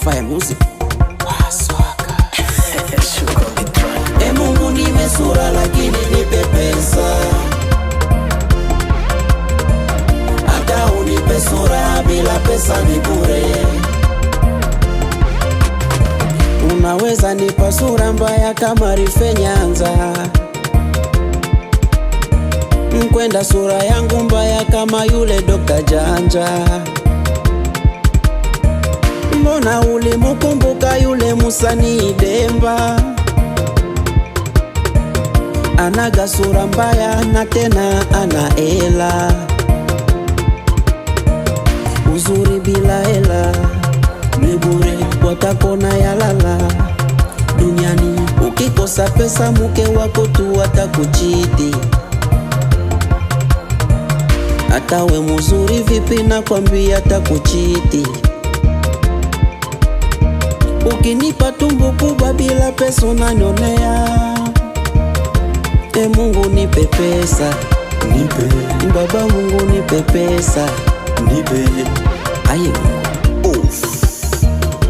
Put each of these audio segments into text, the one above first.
Fire music. Mungu nipe sura lakini nipe pesa. Hata unipe sura bila pesa ni bure. Unaweza nipa sura mbaya kama Rife Nyanza, mkwenda sura yangu mbaya kama yule Dr. Janja. Mbona ulimukumbuka yule Musani Demba? Anaga sura mbaya na tena ana hela. Uzuri bila hela ni bure, watakona yalala. Duniani ukikosa pesa mke wako tu atakuchiti. Hata we mzuri vipi na kwambia atakuchiti. Ukinipa tumbo kubwa bila pesa unanionea. Mungu nipe pesa, nipe. Baba Mungu nipe pesa, nipe. Aye.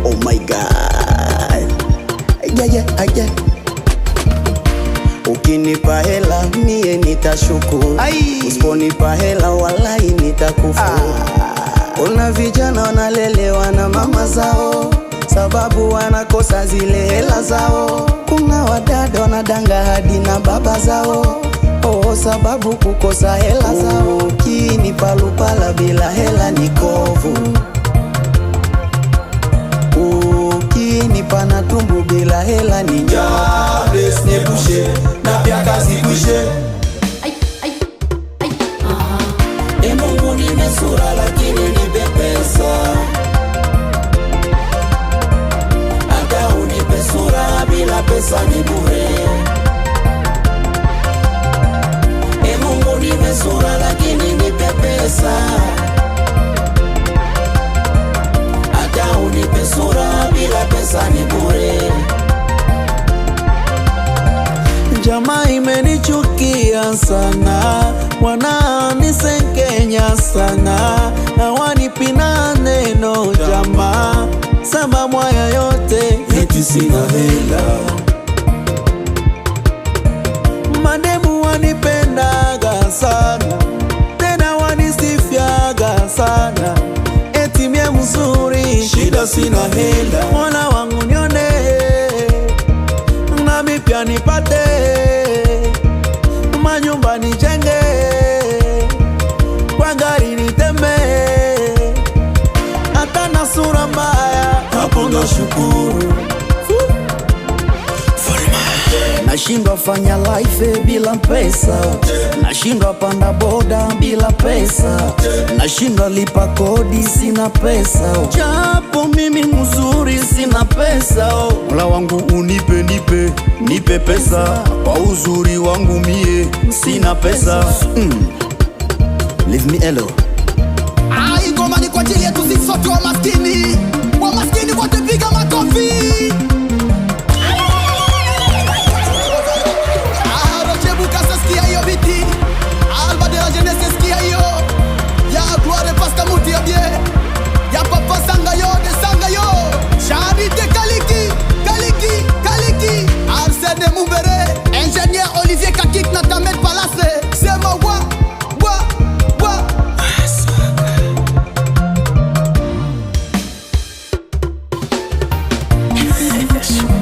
Oh my God. Yeah. Ukinipa hela mie nitashukuru. Usiponipa hela walai nitakufuru. Kuna vijana wanalelewa na mama zao sababu wanakosa zile hela zao. Kuna wadada wanadanga hadi na baba zao sababu kukosa hela zao. Ukinipa lupala bila hela ni kovu. Ukinipa na tumbu bila hela ni njaa. Bless ne boucher, na pia kazi boucher. Mungu nipe sura lakini nipe pesa. Hata unipe sura bila pesa ni bure. Mungu nipe sura lakini nipe pesa. Hata unipe sura bila pesa ni bure. Jamaa imenichukia sana, wananisenkenya sana, na wanipina neno jamaa sababu haya yote eti sina hela. Mademu wanipendaga sana, tena wanisifiaga sana, eti mie mzuri Shida sina hela. Mola wangu nione nami pia nipate manyumba nijenge, kwa gari nitembe, hata na sura mbaya hapo ndo shukuru. Nashindwa fanya life bila pesa, nashindwa panda boda bila pesa, nashindwa lipa kodi sina pesa, japo mimi mzuri sina pesa. Mola wangu unipe nipe pesa, kwa uzuri wangu mie sina pesa. Leave me alone. Ngoma ni kwa ajili yetu sisi sote wa maskini. Wa maskini wote piga makofi. Roger Bukasa sikia hiyo biti. Alba de la Jeunesse sikia hiyo. Ya Gloire Pastor Muti ya bien. Ya Papa Sangayo de Sangayo. Charité Kaliki. Arsène Moubere. Ingénieur Olivier Kakik na Tamed Palace. C'est ma wa. Yes.